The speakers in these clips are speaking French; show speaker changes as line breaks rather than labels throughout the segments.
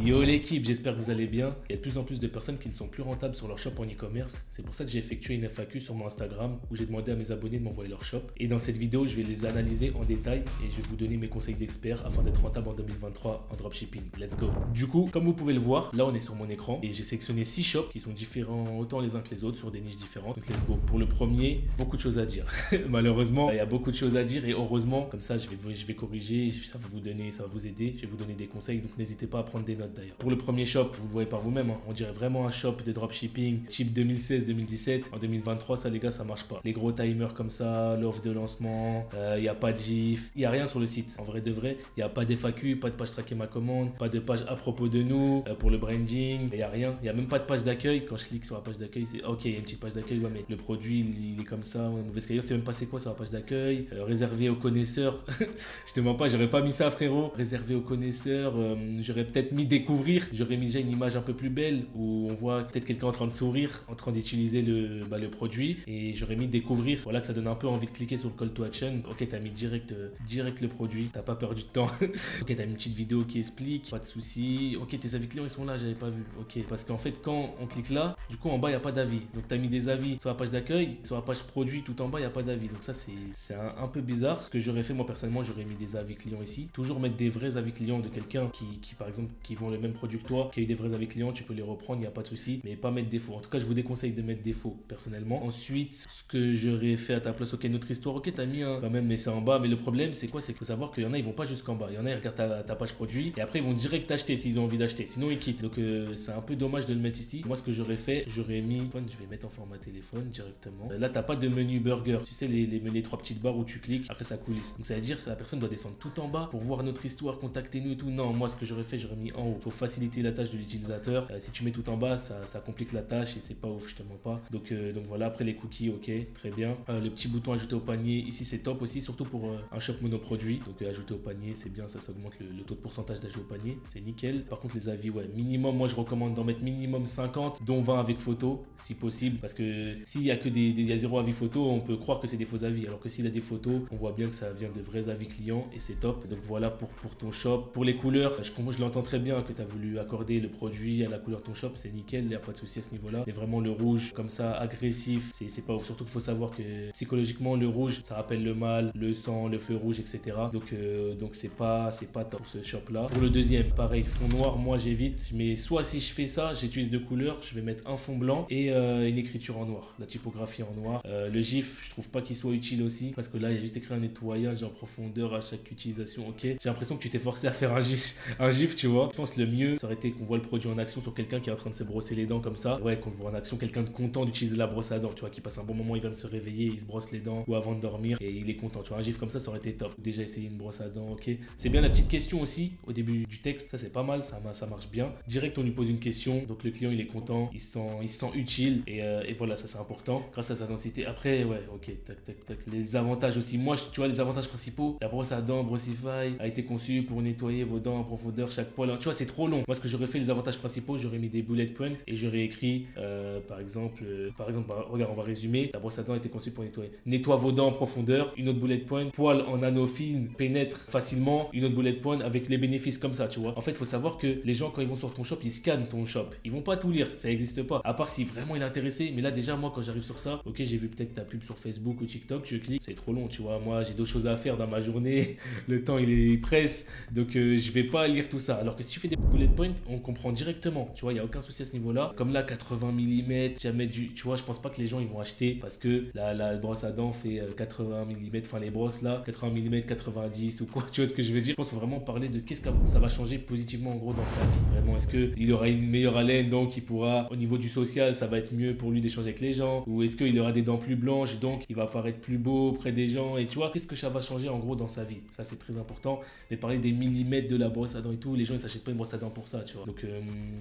Yo l'équipe, j'espère que vous allez bien. Il y a de plus en plus de personnes qui ne sont plus rentables sur leur shop en e-commerce. C'est pour ça que j'ai effectué une FAQ sur mon Instagram où j'ai demandé à mes abonnés de m'envoyer leur shop. Et dans cette vidéo, je vais les analyser en détail et je vais vous donner mes conseils d'expert afin d'être rentable en 2023 en dropshipping. Let's go. Du coup, comme vous pouvez le voir, là on est sur mon écran et j'ai sélectionné 6 shops qui sont différents autant les uns que les autres sur des niches différentes. Donc let's go. Pour le premier, beaucoup de choses à dire. Malheureusement, il y a beaucoup de choses à dire et heureusement, comme ça je vais corriger, ça va vous donner, ça va vous aider, je vais vous donner des conseils. Donc n'hésitez pas à prendre des notes d'ailleurs. Pour le premier shop, vous le voyez par vous-même, hein, on dirait vraiment un shop de dropshipping type 2016-2017. En 2023, ça les gars, ça marche pas. Les gros timers comme ça, l'offre de lancement, il n'y a pas de GIF, il n'y a rien sur le site. En vrai de vrai, il n'y a pas d'FAQ, pas de page traquer ma commande, pas de page à propos de nous, pour le branding, il n'y a rien. Il n'y a même pas de page d'accueil. Quand je clique sur la page d'accueil, c'est ok, il y a une petite page d'accueil, ouais, mais le produit, il est comme ça, ouais, mauvaise qualité. C'est même pas c'est quoi sur la page d'accueil, réservé aux connaisseurs. Je te mens pas, j'aurais pas mis ça, frérot. Réservé aux connaisseurs, j'aurais peut-être mis découvrir, j'aurais mis déjà une image un peu plus belle où on voit peut-être quelqu'un en train de sourire, en train d'utiliser le produit, et j'aurais mis découvrir, voilà, que ça donne un peu envie de cliquer sur le call to action. Ok, t'as mis direct le produit, t'as pas perdu de temps. Ok, t'as mis une petite vidéo qui explique, pas de souci. Ok, tes avis clients ils sont là, j'avais pas vu. Ok, parce qu'en fait quand on clique là, du coup en bas il y a pas d'avis, donc t'as mis des avis sur la page d'accueil, sur la page produit tout en bas il y a pas d'avis, donc ça c'est un peu bizarre. Ce que j'aurais fait moi personnellement, j'aurais mis des avis clients ici, toujours mettre des vrais avis clients de quelqu'un qui par exemple qui vend le même produit que toi, qui a eu des vrais avis clients, tu peux les reprendre, il n'y a pas de souci, mais pas mettre des faux. En tout cas, je vous déconseille de mettre des faux personnellement. Ensuite, ce que j'aurais fait à ta place, ok, notre histoire, ok, t'as mis un quand même, mais c'est en bas. Mais le problème, c'est quoi? C'est qu'il faut savoir qu'il y en a, ils vont pas jusqu'en bas. Il y en a, ils regardent ta page produit et après, ils vont direct acheter s'ils ont envie d'acheter. Sinon, ils quittent. Donc, c'est un peu dommage de le mettre ici. Moi, ce que j'aurais fait, j'aurais mis, je vais mettre en format téléphone directement. Là, t'as pas de menu burger. Tu sais, les trois petites barres où tu cliques, après, ça coulisse. Donc, ça veut dire que la personne doit descendre tout en bas pour voir notre histoire, contactez-nous et tout. Non, moi, ce que j'aurais fait, j'aurais mis en haut pour faciliter la tâche de l'utilisateur. Si tu mets tout en bas, ça complique la tâche et c'est pas ouf, je te mens pas. Donc voilà, après les cookies, ok, très bien. Le petit bouton ajouter au panier, ici c'est top aussi, surtout pour un shop monoproduit. Donc ajouter au panier, c'est bien, ça augmente le taux de pourcentage d'ajout au panier, c'est nickel. Par contre, les avis, ouais, minimum, moi je recommande d'en mettre minimum 50, dont 20 avec photo, si possible. Parce que s'il y a que il y a 0 avis photo, on peut croire que c'est des faux avis. Alors que s'il y a des photos, on voit bien que ça vient de vrais avis clients et c'est top. Donc voilà pour ton shop. Pour les couleurs, je l'entends très bien que tu as voulu accorder le produit à la couleur de ton shop, c'est nickel, il n'y a pas de souci à ce niveau-là. Mais vraiment le rouge, comme ça, agressif, c'est pas ouf. Surtout qu'il faut savoir que psychologiquement, le rouge, ça rappelle le mal, le sang, le feu rouge, etc. Donc c'est pas top pour ce shop-là. Pour le deuxième, pareil, fond noir, moi j'évite. Mais soit si je fais ça, j'utilise deux couleurs, je vais mettre un fond blanc et une écriture en noir, la typographie en noir. Le GIF, je trouve pas qu'il soit utile aussi, parce que là, il y a juste écrit un nettoyage en profondeur à chaque utilisation. Ok, j'ai l'impression que tu t'es forcé à faire un GIF, tu vois. Je pense que le mieux, ça aurait été qu'on voit le produit en action sur quelqu'un qui est en train de se brosser les dents comme ça. Ouais, qu'on voit en action quelqu'un de content d'utiliser la brosse à dents, tu vois, qui passe un bon moment, il vient de se réveiller, il se brosse les dents ou avant de dormir et il est content. Tu vois, un gif comme ça aurait été top. Déjà essayer une brosse à dents, ok. C'est bien la petite question aussi au début du texte, ça c'est pas mal, ça marche bien. Direct, on lui pose une question, donc le client il est content, il se sent utile et voilà, ça c'est important grâce à sa densité. Après, ouais, ok, tac. Les avantages aussi, moi, tu vois, les avantages principaux, la brosse à dents Brossify a été conçue pour nettoyer vos dents en profondeur, chaque poil. Tu vois, c'est trop long. Moi, ce que j'aurais fait, les avantages principaux, j'aurais mis des bullet points et j'aurais écrit, par exemple, regarde, on va résumer. La brosse à dents a été conçue pour nettoyer. Nettoie vos dents en profondeur. Une autre bullet point. Poil en anneau fine pénètre facilement. Une autre bullet point avec les bénéfices comme ça, tu vois. En fait, il faut savoir que les gens, quand ils vont sur ton shop, ils scannent ton shop. Ils vont pas tout lire. Ça n'existe pas. À part si vraiment il est intéressé. Mais là, déjà, moi, quand j'arrive sur ça, ok, j'ai vu peut-être ta pub sur Facebook ou TikTok, je clique. C'est trop long, tu vois. Moi, j'ai d'autres choses à faire dans ma journée. Le temps, il presse. Donc, je vais pas lire tout ça. Alors que si tu fais des bullet points, on comprend directement. Tu vois, il n'y a aucun souci à ce niveau-là. Comme là, 80 mm, jamais tu vois, je pense pas que les gens ils vont acheter parce que la brosse à dents fait 80 mm, enfin les brosses là, 80 mm, 90 ou quoi, tu vois ce que je veux dire. Je pense vraiment parler de qu'est-ce que ça va changer positivement en gros dans sa vie. Vraiment, est-ce qu'il aura une meilleure haleine donc il pourra, au niveau du social, ça va être mieux pour lui d'échanger avec les gens, ou est-ce qu'il aura des dents plus blanches donc il va paraître plus beau auprès des gens, et tu vois, qu'est-ce que ça va changer en gros dans sa vie. Ça c'est très important. Mais parler des millimètres de la brosse à dents et tout, les gens ils s'achètent pas une brosse à dents pour ça, tu vois.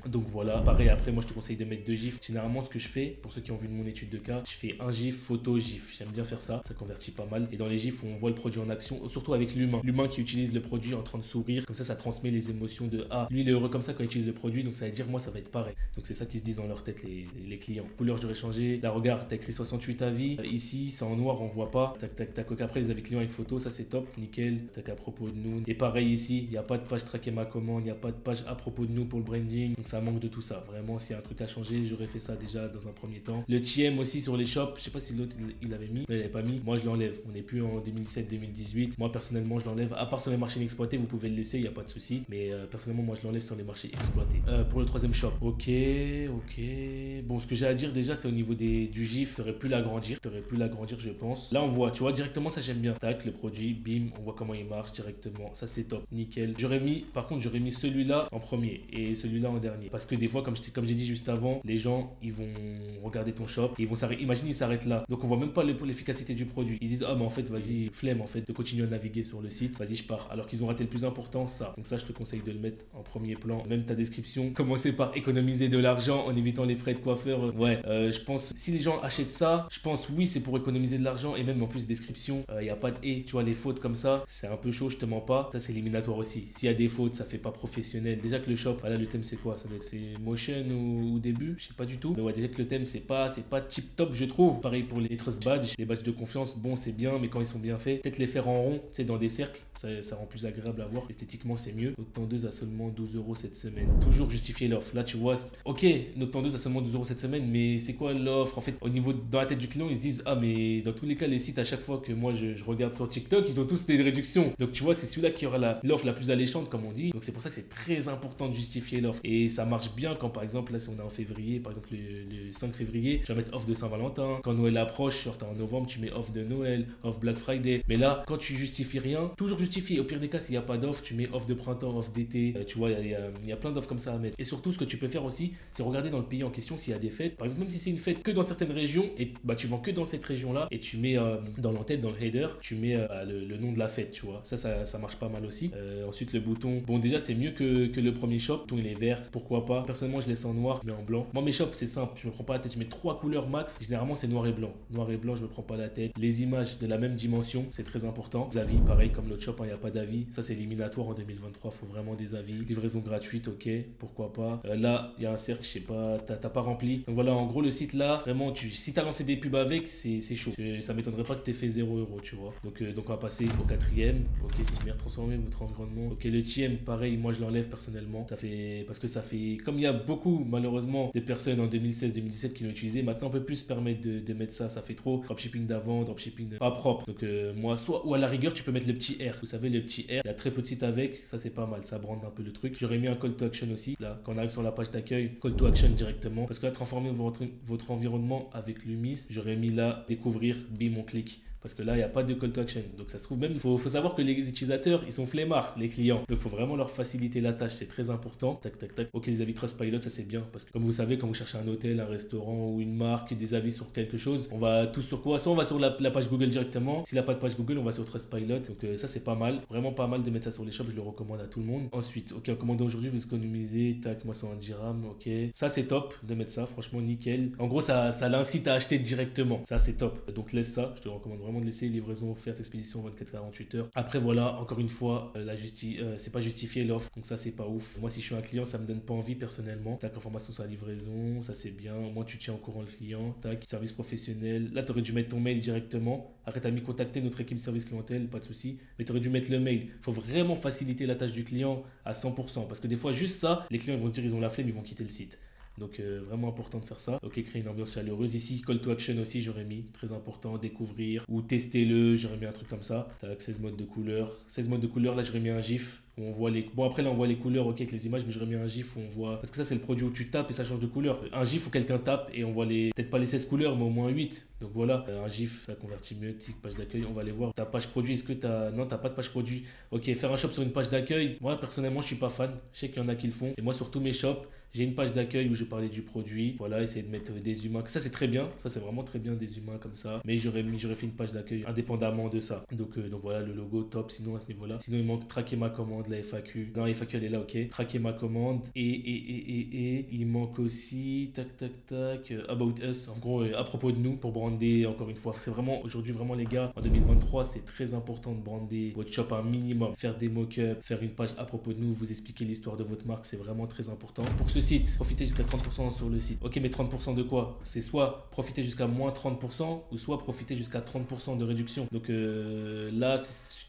Donc voilà, pareil, après moi je te conseille de mettre deux gifs. Généralement ce que je fais, pour ceux qui ont vu mon étude de cas, je fais un gif, photo, gif. J'aime bien faire ça, ça convertit pas mal. Et dans les gifs, on voit le produit en action, surtout avec l'humain qui utilise le produit en train de sourire. Comme ça transmet les émotions de ah, lui il est heureux comme ça quand il utilise le produit, donc ça veut dire moi ça va être pareil. Donc c'est ça qui se disent dans leur tête les clients. Couleur, j'aurais changé. Là regarde, t'as écrit 68 avis. Ici c'est en noir, on voit pas. Tac. Après les avis clients avec photo, ça c'est top, nickel. Tac, à propos de nous. Et pareil ici, il n'y a pas de page traquer ma commande, il n'y a pas de page à propos de nous pour le branding. Donc ça manque de tout ça. Vraiment, s'il y a un truc à changer, j'aurais fait ça déjà dans un premier temps. Le TM aussi sur les shops. Je sais pas si l'autre il avait mis. Non, il avait pas mis. Moi, je l'enlève. On n'est plus en 2017-2018. Moi, personnellement, je l'enlève. À part sur les marchés inexploités, vous pouvez le laisser, il n'y a pas de souci. Mais personnellement, moi, je l'enlève sur les marchés exploités. Pour le troisième shop. Ok. Bon, ce que j'ai à dire déjà, c'est au niveau du GIF. T'aurais pu l'agrandir. Je pense. Là, on voit, tu vois, directement, ça j'aime bien. Tac, le produit, bim, on voit comment il marche directement. Ça, c'est top. Nickel. Par contre, j'aurais mis celui-là en premier et celui-là en dernier. Parce que des fois, comme j'ai dit juste avant, les gens, ils vont regarder ton shop et ils vont s'arrêter. Imagine, ils s'arrêtent là. Donc, on voit même pas l'efficacité du produit. Ils disent, ah, mais en fait, vas-y, flemme, en fait, de continuer à naviguer sur le site. Vas-y, je pars. Alors qu'ils ont raté le plus important, ça. Donc, ça, je te conseille de le mettre en premier plan. Même ta description. Commencer par économiser de l'argent en évitant les frais de coiffeur. Ouais, je pense, si les gens achètent ça, je pense, oui, c'est pour économiser de l'argent. Et même en plus, description, il n'y a pas de et. Tu vois, les fautes comme ça, c'est un peu chaud, je te mens pas. Ça, c'est éliminatoire aussi. S'il y a des fautes, ça fait pas professionnel. Déjà que le shop, voilà, le thème, c'est quoi? Ça doit être motion ou début, je sais pas du tout. Mais ouais, déjà que le thème, c'est pas tip top, je trouve. Pareil pour les trust badges, les badges de confiance, bon, c'est bien, mais quand ils sont bien faits, peut-être les faire en rond, tu sais, dans des cercles, ça rend plus agréable à voir. Esthétiquement, c'est mieux. Notre tendeuse a seulement 12 € cette semaine. Toujours justifier l'offre. Là, tu vois, ok, notre tendeuse a seulement 12 € cette semaine, mais c'est quoi l'offre? En fait, au niveau, dans la tête du client, ils se disent, ah, mais dans tous les cas, les sites, à chaque fois que moi je regarde sur TikTok, ils ont tous des réductions. Donc, tu vois, c'est celui-là qui aura l'offre la plus alléchante, comme on dit. Donc, c'est pour ça que c'est très important de justifier l'offre. Et ça marche bien quand, par exemple, là, si on est en février, par exemple, le 5 février, tu vas mettre offre de Saint-Valentin. Quand Noël approche, genre, t'es en novembre, tu mets offre de Noël, offre Black Friday. Mais là, quand tu justifies rien, toujours justifier. Au pire des cas, s'il n'y a pas d'offre, tu mets offre de printemps, offre d'été. Tu vois, il y a plein d'offres comme ça à mettre. Et surtout, ce que tu peux faire aussi, c'est regarder dans le pays en question s'il y a des fêtes. Par exemple, même si c'est une fête que dans certaines régions, et bah, tu vends que dans cette région-là, et tu mets dans l'entête, dans le header, tu mets le nom de la fête, tu vois. Ça marche pas mal aussi. Ensuite, le bouton. Bon, déjà, c'est mieux que le premier shop. Le bouton, il est vert. Pourquoi pas? Personnellement, je laisse en noir, mais en blanc. Moi, mes shops, c'est simple. Je me prends pas la tête. Je mets 3 couleurs max. Généralement, c'est noir et blanc. Noir et blanc, je me prends pas la tête. Les images de la même dimension, c'est très important. Les avis, pareil, comme l'autre shop, il n'y a pas d'avis. Ça, c'est éliminatoire en 2023. Faut vraiment des avis. Livraison gratuite, ok. Pourquoi pas? Là, il y a un cercle, je sais pas, t'as pas rempli. Donc voilà, en gros, le site là, vraiment, si t'as lancé des pubs avec, c'est chaud. Ça m'étonnerait pas que t'aies fait 0 €, tu vois. Donc on va passer au quatrième. Ok, lumière transformée, votre environnement. Ok, le TM, pareil, moi je l'enlève personnellement. Parce que ça fait, comme il y a beaucoup, malheureusement, de personnes en 2016-2017 qui l'ont utilisé, maintenant on peut plus se permettre de mettre ça. Ça fait trop dropshipping d'avant, dropshipping pas propre. Donc moi, ou à la rigueur, tu peux mettre le petit R. Vous savez, le petit R, il y a très peu de sites avec. Ça, c'est pas mal. Ça brande un peu le truc. J'aurais mis un call to action aussi. Là, quand on arrive sur la page d'accueil, call to action directement. Parce que là, transformer votre environnement avec l'UMIS, j'aurais mis là, découvrir, bim, on clique. Parce que là, il n'y a pas de call to action. Donc ça se trouve même, il faut savoir que les utilisateurs, ils sont flemmards, les clients. Donc il faut vraiment leur faciliter la tâche, c'est très important. Tac, tac, tac. Ok, les avis Trustpilot, ça c'est bien. Parce que comme vous savez, quand vous cherchez un hôtel, un restaurant ou une marque, des avis sur quelque chose, on va tous sur quoi? Soit on va sur la page Google directement. S'il n'a pas de page Google, on va sur Trustpilot. Donc ça c'est pas mal. Vraiment pas mal de mettre ça sur les shops, je le recommande à tout le monde. Ensuite, ok, en commandant aujourd'hui, vous économisez. Tac, moi c'est un dirham, ok. Ça c'est top de mettre ça, franchement nickel. En gros, ça l'incite à acheter directement. Ça c'est top. Donc laisse ça, je te recommande vraiment de laisser livraison offerte, expédition 24-48 heures. Après voilà, encore une fois, c'est pas justifié l'offre, donc ça c'est pas ouf. Moi si je suis un client, ça me donne pas envie personnellement. Tac, information sur la livraison, ça c'est bien. Au moins tu tiens au courant le client. Tac, service professionnel. Là tu aurais dû mettre ton mail directement. Après t'as mis contacter notre équipe service clientèle, pas de souci. Mais tu aurais dû mettre le mail. Faut vraiment faciliter la tâche du client à 100%. Parce que des fois juste ça, les clients ils vont se dire ils ont la flemme, ils vont quitter le site. Donc vraiment important de faire ça. Ok, créer une ambiance chaleureuse. Ici, call to action aussi, j'aurais mis. Très important, découvrir ou tester-le. J'aurais mis un truc comme ça. Tac, 16 modes de couleurs. 16 modes de couleurs, là j'aurais mis un gif. Où on voit les... Bon après là on voit les couleurs ok avec les images, mais j'aurais mis un gif où on voit, parce que ça c'est le produit où tu tapes et ça change de couleur. Un gif où quelqu'un tape et on voit peut-être pas les 16 couleurs mais au moins 8. Donc voilà, un gif ça convertit mieux. Page d'accueil, on va aller voir ta page produit. Est-ce que non, t'as pas de page produit? Ok, faire un shop sur une page d'accueil, moi personnellement je suis pas fan. Je sais qu'il y en a qui le font et moi sur tous mes shops j'ai une page d'accueil où je parlais du produit. Voilà, essayer de mettre des humains. Ça c'est très bien, ça c'est vraiment très bien des humains comme ça. Mais j'aurais fait une page d'accueil indépendamment de ça. Donc voilà, le logo top. Sinon à ce niveau-là, sinon il manque traquer ma commande, la FAQ. Non, la FAQ elle est là, ok. Traquer ma commande et il manque aussi tac about us. En gros, à propos de nous pour brander encore une fois. C'est vraiment aujourd'hui vraiment les gars en 2023 c'est très important de brander votre shop un minimum. Faire des mock-ups, faire une page à propos de nous, vous expliquer l'histoire de votre marque, c'est vraiment très important. Pour ce site, profitez jusqu'à 30% sur le site. Ok, mais 30% de quoi? C'est soit profiter jusqu'à moins 30% ou soit profiter jusqu'à 30% de réduction. Donc là,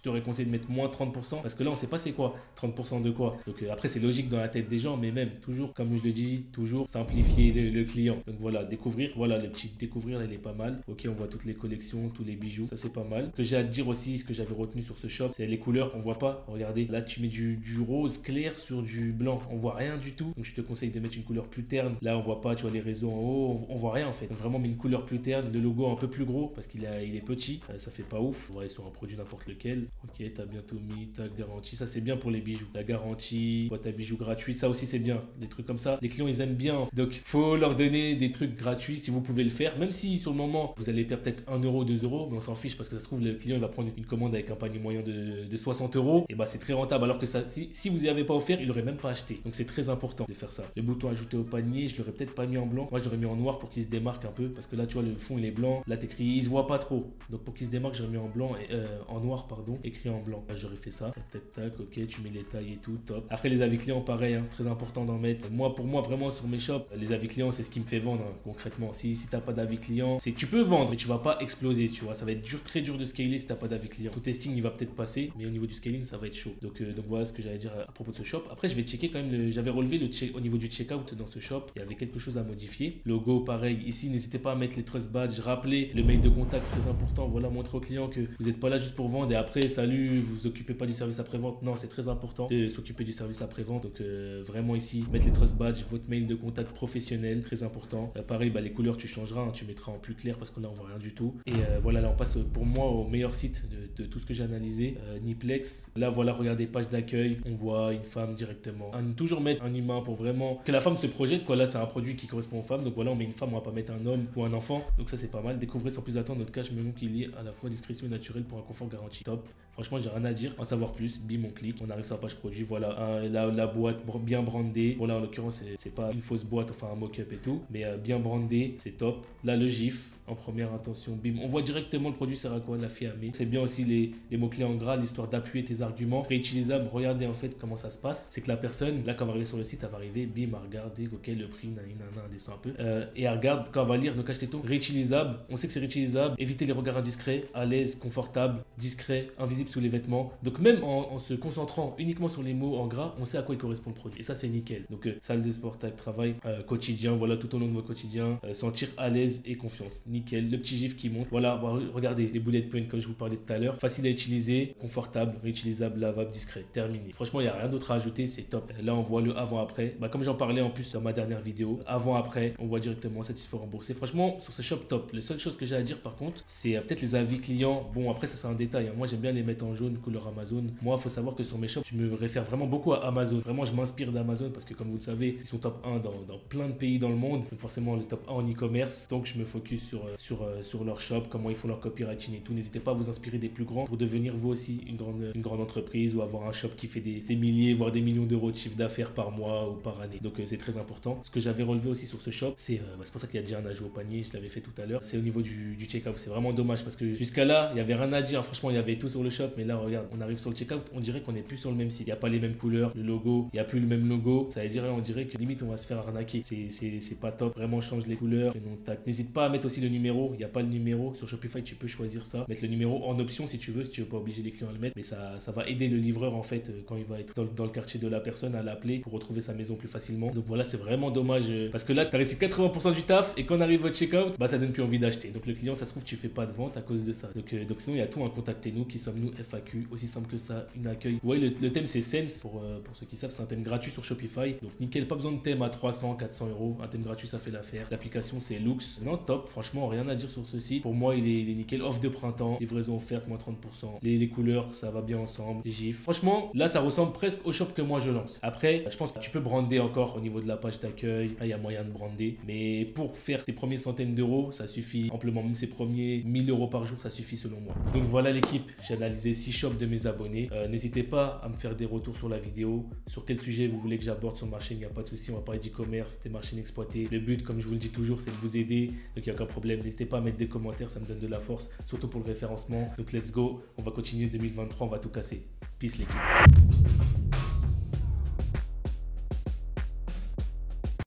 t'aurais conseillé de mettre moins 30% parce que là, on sait pas c'est quoi, 30% de quoi. Donc après, c'est logique dans la tête des gens, mais même, toujours, comme je le dis, toujours simplifier le client. Donc voilà, découvrir, voilà, le petit découvrir, là, il est pas mal. Ok, on voit toutes les collections, tous les bijoux, ça c'est pas mal. Ce que j'ai à te dire aussi, ce que j'avais retenu sur ce shop, c'est les couleurs, on voit pas. Regardez, là, tu mets du rose clair sur du blanc, on voit rien du tout. Donc je te conseille de mettre une couleur plus terne. Là, on voit pas, tu vois les réseaux en haut, on voit rien en fait. Donc vraiment, mets une couleur plus terne, le logo un peu plus gros parce il est petit, ça fait pas ouf. Ouais, sur un produit n'importe lequel. Ok, t'as bientôt mis ta garantie, ça c'est bien pour les bijoux. La garantie, boîte à bijoux gratuite, ça aussi c'est bien. Des trucs comme ça, les clients ils aiment bien. Donc faut leur donner des trucs gratuits si vous pouvez le faire. Même si sur le moment vous allez perdre peut-être 1 euro, 2 euros, mais on s'en fiche parce que ça se trouve le client il va prendre une commande avec un panier moyen de 60 euros. Et bah c'est très rentable. Alors que ça, si vous n'y avez pas offert, il aurait même pas acheté. Donc c'est très important de faire ça. Le bouton ajouter au panier, je l'aurais peut-être pas mis en blanc. Moi je l'aurais mis en noir pour qu'il se démarque un peu. Parce que là tu vois le fond il est blanc. Là t'écris, il se voit pas trop. Donc pour qu'il se démarque, j'aurais mis en blanc et en noir pardon, écrit en blanc. Là j'aurais fait ça. Tac tac tac, ok, tu mets les tailles et tout, top. Après les avis clients pareil, hein, très important d'en mettre. Moi pour moi vraiment sur mes shops, les avis clients c'est ce qui me fait vendre hein, concrètement. Si t'as pas d'avis client, c'est tu peux vendre mais tu vas pas exploser, tu vois. Ça va être dur, très dur de scaler si t'as pas d'avis client. Tout testing il va peut-être passer, mais au niveau du scaling ça va être chaud. Donc voilà ce que j'allais dire à propos de ce shop. Après je vais checker quand même, j'avais relevé au niveau du checkout dans ce shop, il y avait quelque chose à modifier. Logo pareil, ici n'hésitez pas à mettre les trust badges, rappelez le mail de contact très important. Voilà, montrer au client que vous n'êtes pas là juste pour vendre et après salut, vous vous occupez pas du service après-vente. Non, c'est très important de s'occuper du service après-vente. Donc vraiment ici, mettre les trust badges, votre mail de contact professionnel, très important. Pareil, bah, les couleurs tu changeras, hein, tu mettras en plus clair parce que là on voit rien du tout. Et voilà, là on passe pour moi au meilleur site de tout ce que j'ai analysé, Niplex. Là voilà, regardez, page d'accueil, on voit une femme directement. Toujours mettre un humain pour vraiment que la femme se projette quoi. Là c'est un produit qui correspond aux femmes, donc voilà, on met une femme, on va pas mettre un homme ou un enfant. Donc ça c'est pas mal. Découvrez sans plus attendre notre cache memo qui lie à la fois discrétion et naturel pour un confort garanti. Top. Franchement, j'ai rien à dire. En savoir plus, bim, on clique. On arrive sur la page produit. Voilà, la boîte bien brandée. Bon, là, en l'occurrence, c'est pas une fausse boîte, enfin un mock-up et tout. Mais bien brandé, c'est top. Là, le GIF en première intention, bim. On voit directement le produit sert à quoi, la fiamée. C'est bien aussi les mots-clés en gras, l'histoire d'appuyer tes arguments. Réutilisable, regardez en fait comment ça se passe. C'est que la personne, là, quand elle va arriver sur le site, elle va arriver, bim, à regarder, ok, le prix, nanana, descend un peu. Et elle regarde, quand elle va lire, donc achetez-tout. Réutilisable, on sait que c'est réutilisable. Évitez les regards indiscrets, à l'aise, confortable, discret, invisible sous les vêtements. Donc même en se concentrant uniquement sur les mots en gras, on sait à quoi il correspond le produit. Et ça, c'est nickel. Donc salle de sport, travail, quotidien, voilà, tout au long de vos quotidiens. Sentir à l'aise et confiance. Nickel. Le petit gif qui monte. Voilà, regardez les bullet points comme je vous parlais tout à l'heure. Facile à utiliser, confortable, réutilisable, lavable, discret. Terminé. Franchement, il n'y a rien d'autre à ajouter. C'est top. Là, on voit le avant-après. Bah, comme j'en parlais en plus dans ma dernière vidéo. Avant-après, on voit directement satisfait, remboursé. Franchement, sur ce shop, top. La seule chose que j'ai à dire par contre, c'est peut-être les avis clients. Bon, après, ça c'est un détail. Hein. Moi, j'aime bien les mettre en jaune, couleur Amazon. Moi, il faut savoir que sur mes shops, je me réfère vraiment beaucoup à Amazon. Vraiment, je m'inspire d'Amazon parce que comme vous le savez, ils sont top 1 dans plein de pays dans le monde. Donc forcément, le top 1 en e-commerce. Donc, je me focus sur leur shop, comment ils font leur copywriting et tout. N'hésitez pas à vous inspirer des plus grands pour devenir vous aussi une grande entreprise ou avoir un shop qui fait des milliers, voire des millions d'euros de chiffre d'affaires par mois ou par année. Donc, c'est très important. Ce que j'avais relevé aussi sur ce shop, c'est pour ça qu'il y a déjà un ajout au panier. Je l'avais fait tout à l'heure. C'est au niveau du checkout. C'est vraiment dommage parce que jusqu'à là, il n'y avait rien à dire. Franchement, il y avait tout sur le shop. Mais là, regarde, on arrive sur le checkout. On dirait qu'on n'est plus sur le même site. Il n'y a pas les mêmes couleurs. Le logo, il n'y a plus le même logo. Ça veut dire, on dirait que limite, on va se faire arnaquer. C'est pas top. Vraiment, change les couleurs. Et non, tac. N'hésite pas à mettre aussi le numéro. Il n'y a pas le numéro. Sur Shopify, tu peux choisir ça. Mettre le numéro en option si tu veux pas obliger les clients à le mettre. Mais ça va aider le livreur en fait quand il va être dans le quartier de la personne à l'appeler pour retrouver sa maison plus facilement. Donc voilà, c'est vraiment dommage parce que là, tu as réussi 80% du taf et quand on arrive au checkout, bah ça donne plus envie d'acheter. Donc le client, ça se trouve, tu fais pas de vente à cause de ça. Donc sinon, il y a tout, contactez-nous. Qui sommes-nous? FAQ, aussi simple que ça, une accueil. Ouais, le thème c'est Sense pour ceux qui savent, c'est un thème gratuit sur Shopify. Donc nickel, pas besoin de thème à 300, 400 euros. Un thème gratuit, ça fait l'affaire. L'application c'est Lux. Non, top, franchement, rien à dire sur ce site. Pour moi, il est nickel. Offre de printemps, livraison offerte, moins 30%. Les couleurs, ça va bien ensemble. Les gifs. Franchement, là, ça ressemble presque au shop que moi je lance. Après, je pense que tu peux brander encore au niveau de la page d'accueil. Là, il y a moyen de brander. Mais pour faire tes premières centaines d'euros, ça suffit amplement. Même ses premiers 1000 euros par jour, ça suffit selon moi. Donc voilà l'équipe. J'ai analysé 6 shops de mes abonnés. N'hésitez pas à me faire des retours sur la vidéo. Sur quel sujet vous voulez que j'aborde sur ma chaîne, il n'y a pas de souci. On va parler d'e-commerce, des marchés inexploités. Le but, comme je vous le dis toujours, c'est de vous aider. Donc il n'y a aucun problème. N'hésitez pas à mettre des commentaires, ça me donne de la force, surtout pour le référencement. Donc let's go. On va continuer 2023, on va tout casser. Peace l'équipe.